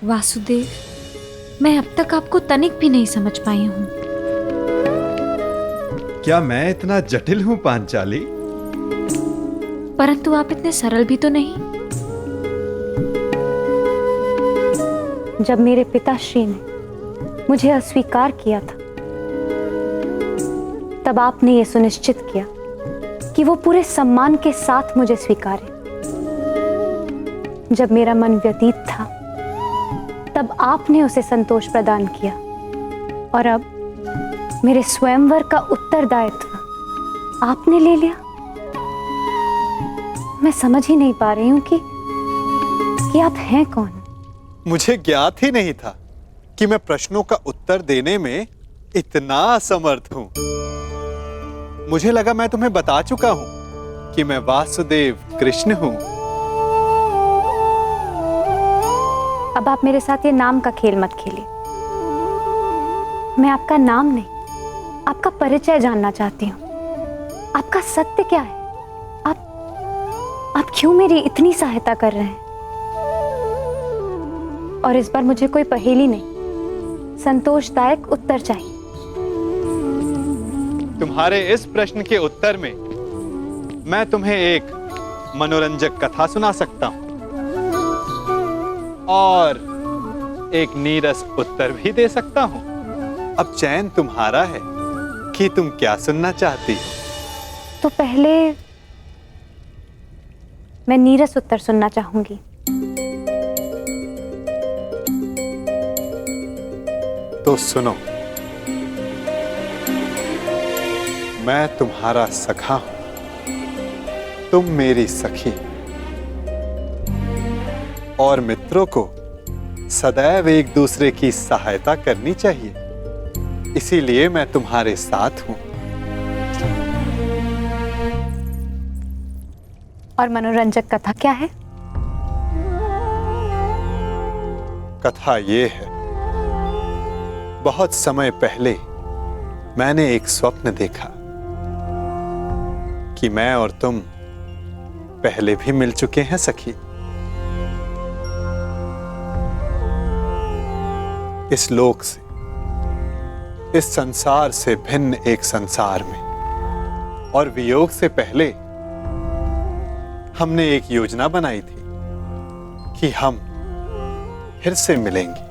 वासुदेव, मैं अब तक आपको तनिक भी नहीं समझ पाई हूं। क्या मैं इतना जटिल हूं पांचाली? परंतु आप इतने सरल भी तो नहीं। जब मेरे पिताश्री ने मुझे अस्वीकार किया था, तब आपने ये सुनिश्चित किया कि वो पूरे सम्मान के साथ मुझे स्वीकारे। जब मेरा मन व्यतीत था, तब आपने उसे संतोष प्रदान किया, और अब मेरे स्वयंवर का उत्तरदायित्व आपने ले लिया। मैं समझ ही नहीं पा रही हूं कि आप हैं कौन। मुझे ज्ञात ही नहीं था कि मैं प्रश्नों का उत्तर देने में इतना असमर्थ हूं। मुझे लगा मैं तुम्हें बता चुका हूं कि मैं वासुदेव कृष्ण हूं। अब आप मेरे साथ ये नाम का खेल मत खेलिए। मैं आपका नाम नहीं, आपका परिचय जानना चाहती हूँ। आपका सत्य क्या है? आप क्यों मेरी इतनी सहायता कर रहे हैं? और इस बार मुझे कोई पहेली नहीं, संतोषदायक उत्तर चाहिए। तुम्हारे इस प्रश्न के उत्तर में मैं तुम्हें एक मनोरंजक कथा सुना सकता हूं और एक नीरस उत्तर भी दे सकता हूं। अब चयन तुम्हारा है कि तुम क्या सुनना चाहती हो। तो पहले मैं नीरस उत्तर सुनना चाहूंगी। तो सुनो, मैं तुम्हारा सखा हूं, तुम मेरी सखी, और मित्रों को सदैव एक दूसरे की सहायता करनी चाहिए। इसीलिए मैं तुम्हारे साथ हूं। और मनोरंजक कथा क्या है? कथा ये है, बहुत समय पहले मैंने एक स्वप्न देखा कि मैं और तुम पहले भी मिल चुके हैं सखी। इस लोक से, इस संसार से भिन्न एक संसार में, और वियोग से पहले हमने एक योजना बनाई थी कि हम फिर से मिलेंगे।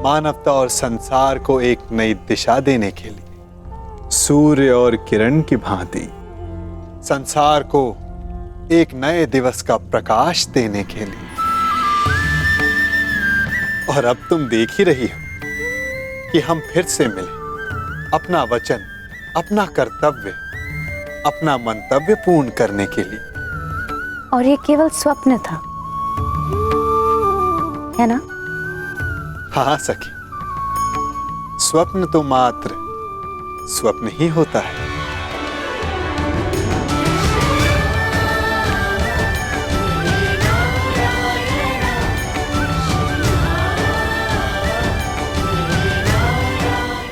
मानवता और संसार को एक नई दिशा देने के लिए, सूर्य और किरण की भांति संसार को एक नए दिवस का प्रकाश देने के लिए। और अब तुम देख ही रही हो कि हम फिर से मिले, अपना वचन, अपना कर्तव्य, अपना मंतव्य पूर्ण करने के लिए। और ये केवल स्वप्न था, है ना? हाँ सखी, स्वप्न तो मात्र स्वप्न ही होता है।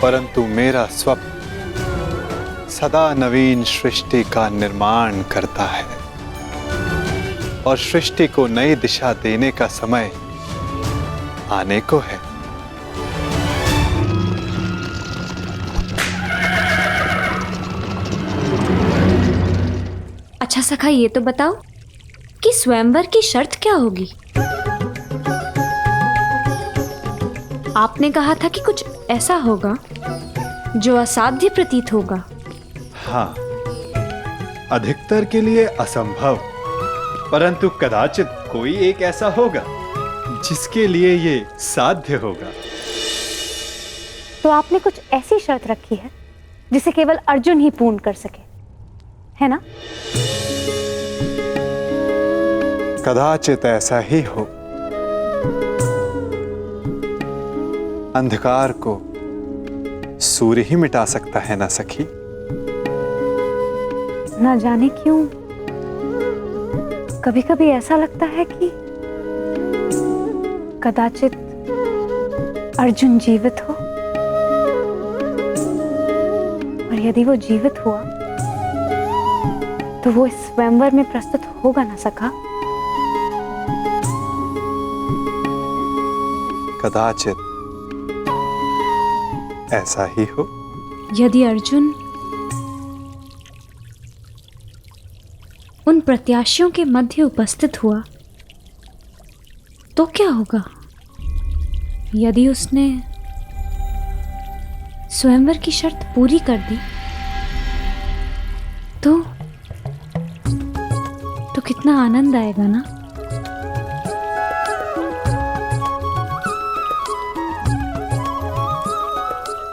परंतु मेरा स्वप्न सदा नवीन सृष्टि का निर्माण करता है, और सृष्टि को नई दिशा देने का समय आने को है। अच्छा सखा, ये तो बताओ कि स्वयंवर की शर्त क्या होगी? आपने कहा था कि कुछ ऐसा होगा जो असाध्य प्रतीत होगा। हाँ, अधिकतर के लिए असंभव, परंतु कदाचित कोई एक ऐसा होगा जिसके लिए ये साध्य होगा। तो आपने कुछ ऐसी शर्त रखी है जिसे केवल अर्जुन ही पूर्ण कर सके, है ना? कदाचित ऐसा ही हो। अंधकार को सूर्य ही मिटा सकता है ना सखी? ना जाने क्यों कभी कभी ऐसा लगता है कि कदाचित अर्जुन जीवित हो, और यदि वो जीवित हुआ तो वो इस स्वयंवर में प्रस्तुत होगा ना सखा? कदाचित ऐसा ही हो। यदि अर्जुन उन प्रत्याशियों के मध्य उपस्थित हुआ तो क्या होगा? यदि उसने स्वयंवर की शर्त पूरी कर दी तो कितना आनंद आएगा ना।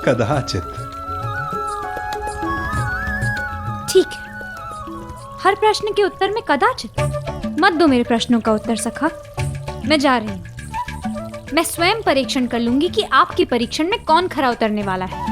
कदाचित। ठीक है, हर प्रश्न के उत्तर में कदाचित मत दो मेरे प्रश्नों का उत्तर सखा। मैं जा रही हूं। मैं स्वयं परीक्षण कर लूंगी कि आपकी परीक्षण में कौन खरा उतरने वाला है।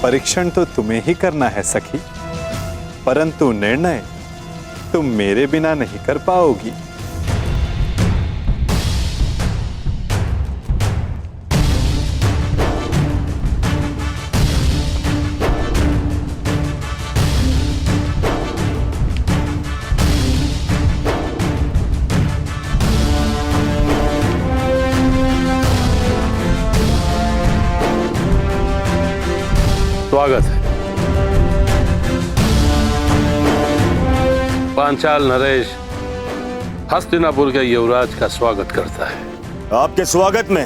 परीक्षण तो तुम्हें ही करना है सखी, परंतु निर्णय तुम मेरे बिना नहीं कर पाओगी। स्वागत है। पांचाल नरेश हस्तिनापुर के युवराज का स्वागत करता है। आपके स्वागत में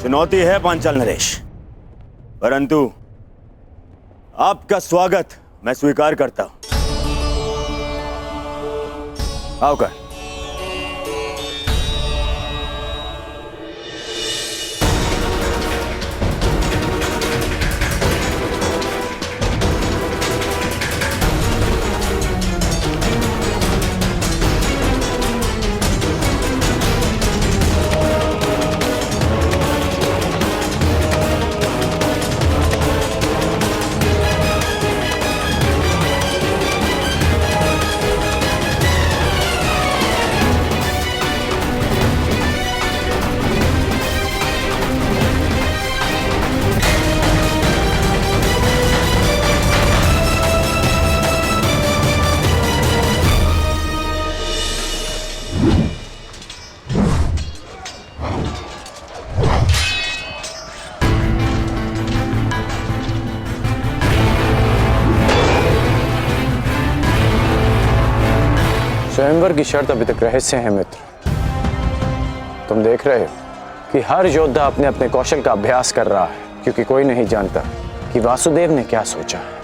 चुनौती है पांचाल नरेश, परंतु आपका स्वागत मैं स्वीकार करता हूं। आओ कर। स्वयंवर की शर्त अभी तक रहस्य है मित्र। तुम देख रहे हो कि हर योद्धा अपने अपने कौशल का अभ्यास कर रहा है, क्योंकि कोई नहीं जानता कि वासुदेव ने क्या सोचा है।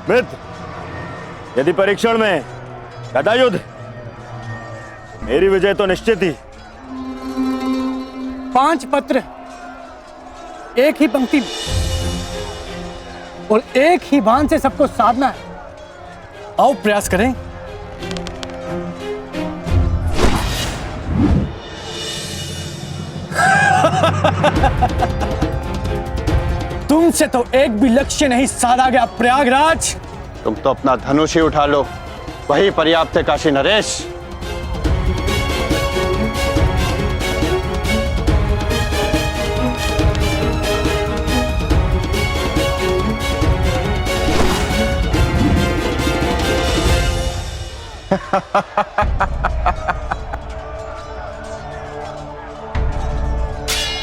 मित्र, यदि परीक्षण में गदा युद्ध, मेरी विजय तो निश्चित ही। 5 पत्र एक ही पंक्ति में और एक ही बाण से सबको साधना है। आओ प्रयास करें। तुमसे तो एक भी लक्ष्य नहीं साधा गया प्रयागराज। तुम तो अपना धनुष ही उठा लो, वही पर्याप्त है काशी नरेश।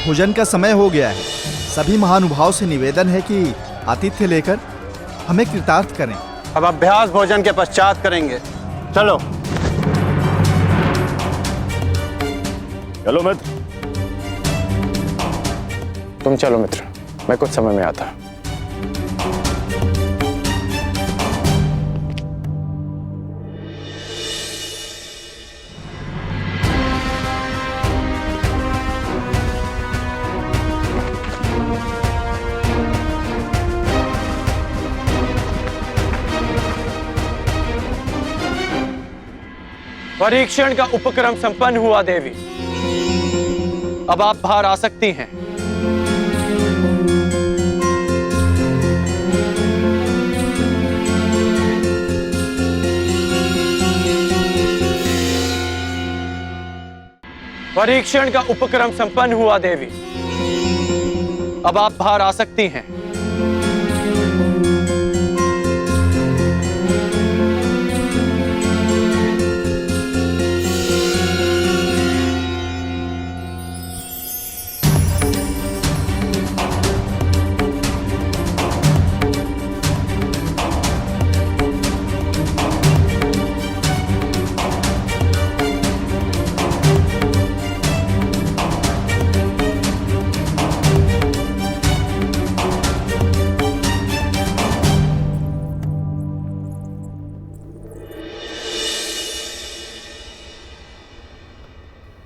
भोजन का समय हो गया है, सभी महानुभाव से निवेदन है कि आतिथ्य लेकर हमें कृतार्थ करें। अब अभ्यास भोजन के पश्चात करेंगे। चलो। चलो मित्र। तुम चलो मित्र, मैं कुछ समय में आता। परीक्षण का उपक्रम संपन्न हुआ देवी। अब आप बाहर आ सकती हैं। परीक्षण का उपक्रम संपन्न हुआ देवी। अब आप बाहर आ सकती हैं।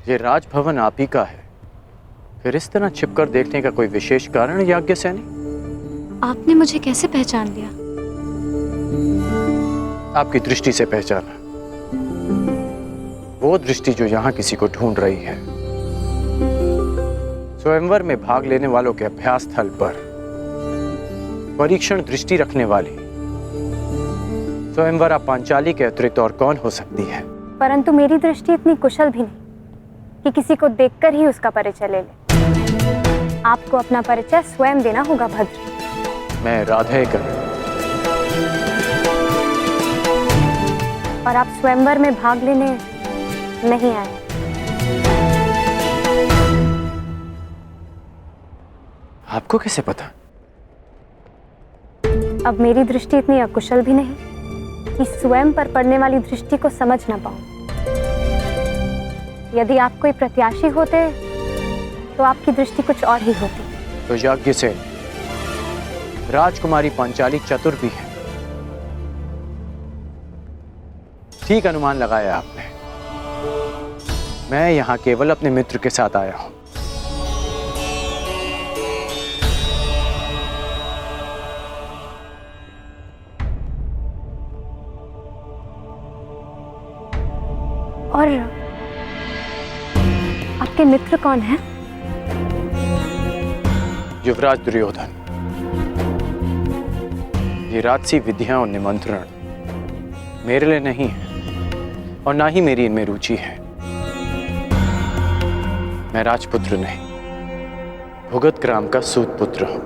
ये राजभवन आप ही का है, फिर इस तरह छिपकर देखने का कोई विशेष कारण याज्ञसेनी? आपने मुझे कैसे पहचान लिया? आपकी दृष्टि से पहचाना। वो दृष्टि जो यहां किसी को ढूंढ रही है। स्वयंवर में भाग लेने वालों के अभ्यास स्थल पर परीक्षण दृष्टि रखने वाली स्वयंवरा पांचाली के अतिरिक्त और कौन हो सकती है? परंतु मेरी दृष्टि इतनी कुशल भी नहीं कि किसी को देखकर ही उसका परिचय ले ले। आपको अपना परिचय स्वयं देना होगा भद्र। मैं राधेकर। और आप स्वयंवर में भाग लेने नहीं आए। आपको कैसे पता? अब मेरी दृष्टि इतनी अकुशल भी नहीं कि स्वयं पर पड़ने वाली दृष्टि को समझ ना पाऊं। यदि आप कोई प्रत्याशी होते तो आपकी दृष्टि कुछ और ही होती। तो याज्ञ से राजकुमारी पांचाली चतुर भी है। ठीक अनुमान लगाया आपने। मैं यहां केवल अपने मित्र के साथ आया हूं। और आपके मित्र कौन हैं? युवराज दुर्योधन। ये राजसी विधियां और निमंत्रण मेरे लिए नहीं है और ना ही मेरी इनमें रुचि है। मैं राजपुत्र नहीं, भुगत ग्राम का सूत पुत्र हूं।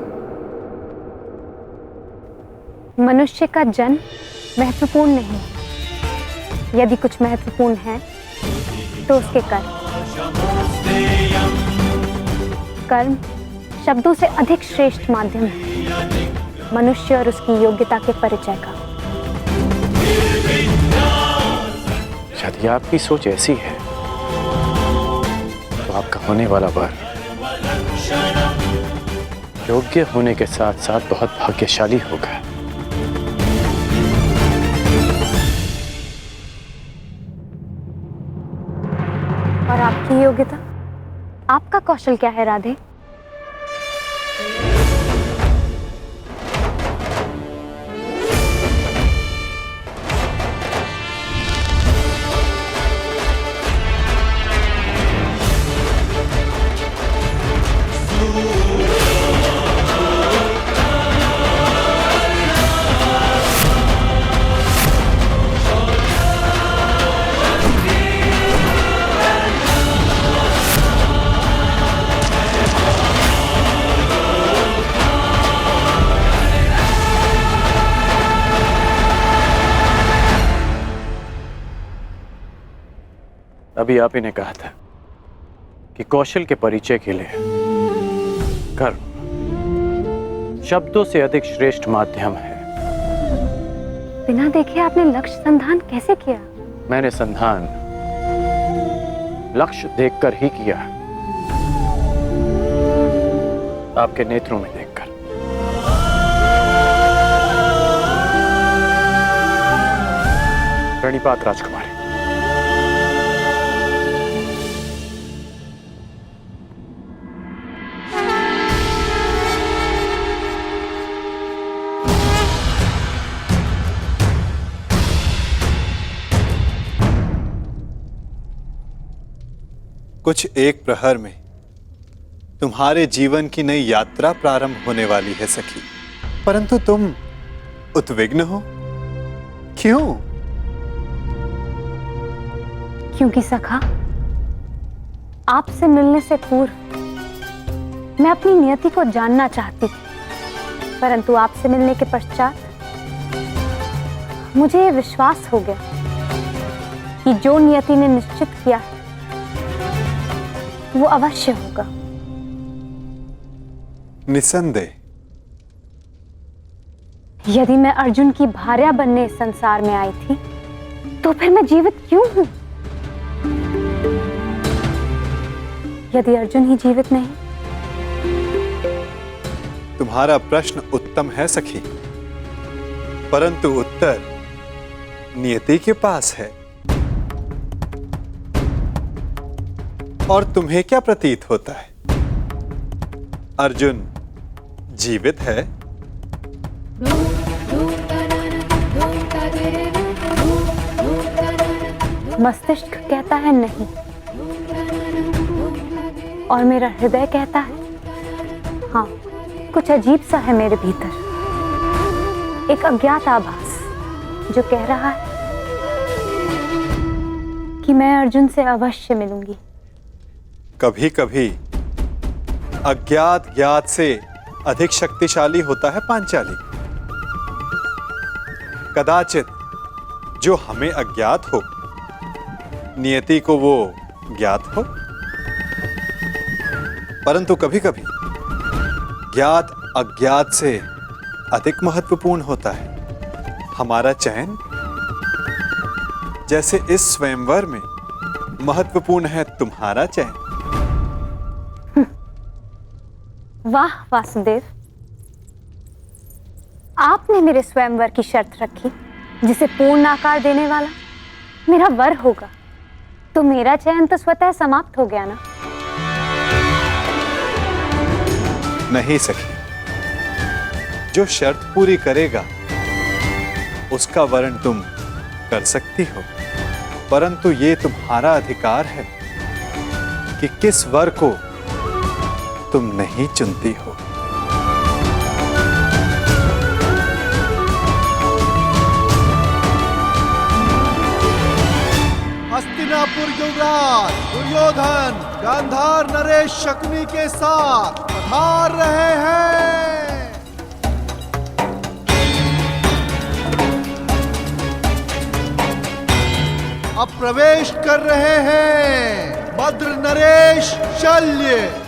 मनुष्य का जन्म महत्वपूर्ण नहीं, यदि कुछ महत्वपूर्ण है तो उसके कर्म। कर्म शब्दों से अधिक श्रेष्ठ माध्यम है मनुष्य और उसकी योग्यता के परिचय का। यदि आपकी सोच ऐसी है तो आपका होने वाला वर योग्य होने के साथ साथ बहुत भाग्यशाली होगा। और आपकी योग्यता, आपका कौशल क्या है राधे? अभी आप ही ने कहा था कि कौशल के परिचय के लिए कर्म शब्दों से अधिक श्रेष्ठ माध्यम है। बिना देखे आपने लक्ष्य संधान कैसे किया? मैंने संधान लक्ष्य देखकर ही किया, आपके नेत्रों में देखकर। प्रणिपात राजकुमारी। कुछ एक प्रहर में तुम्हारे जीवन की नई यात्रा प्रारंभ होने वाली है सखी, परंतु तुम उद्विग्न हो, क्यों? क्योंकि सखा, आपसे मिलने से पूर्व मैं अपनी नियति को जानना चाहती थी, परंतु आपसे मिलने के पश्चात मुझे ये विश्वास हो गया कि जो नियति ने निश्चित किया वो अवश्य होगा। निसंदेह। यदि मैं अर्जुन की भार्या बनने इस संसार में आई थी, तो फिर मैं जीवित क्यों हूं? यदि अर्जुन ही जीवित नहीं? तुम्हारा प्रश्न उत्तम है सखी, परंतु उत्तर नियति के पास है। और तुम्हें क्या प्रतीत होता है? अर्जुन जीवित है? मस्तिष्क कहता है नहीं, और मेरा हृदय कहता है हाँ। कुछ अजीब सा है मेरे भीतर, एक अज्ञात आभास जो कह रहा है कि मैं अर्जुन से अवश्य मिलूंगी। कभी कभी अज्ञात ज्ञात से अधिक शक्तिशाली होता है पांचाली। कदाचित जो हमें अज्ञात हो, नियति को वो ज्ञात हो, परंतु कभी कभी ज्ञात अज्ञात से अधिक महत्वपूर्ण होता है हमारा चयन। जैसे इस स्वयंवर में महत्वपूर्ण है तुम्हारा चयन। वाह वासुदेव, आपने मेरे स्वयंवर की शर्त रखी जिसे पूर्ण आकार देने वाला मेरा वर होगा, तो मेरा चयन तो स्वतः समाप्त हो गया ना? नहीं सखी, जो शर्त पूरी करेगा उसका वर्ण तुम कर सकती हो, परंतु ये तुम्हारा अधिकार है कि किस वर को तुम नहीं चुनती हो। हस्तिनापुर युवराज दुर्योधन गांधार नरेश शकुनी के साथ पधार रहे हैं। अब प्रवेश कर रहे हैं भद्र नरेश शल्य।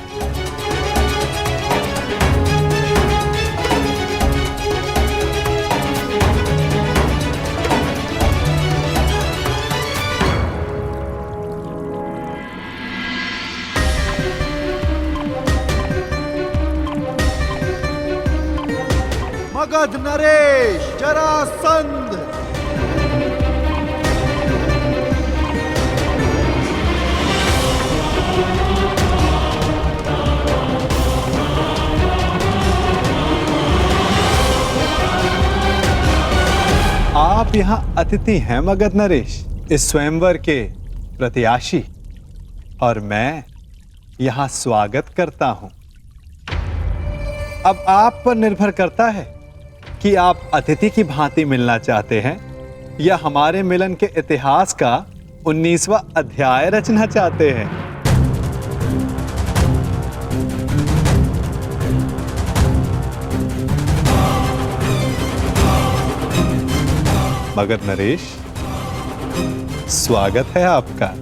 मगध नरेश जरासंध। आप यहाँ अतिथि हैं मगध नरेश, इस स्वयंवर के प्रत्याशी, और मैं यहाँ स्वागत करता हूं। अब आप पर निर्भर करता है कि आप अतिथि की भांति मिलना चाहते हैं या हमारे मिलन के इतिहास का 19वां अध्याय रचना चाहते हैं। मगध नरेश, स्वागत है आपका।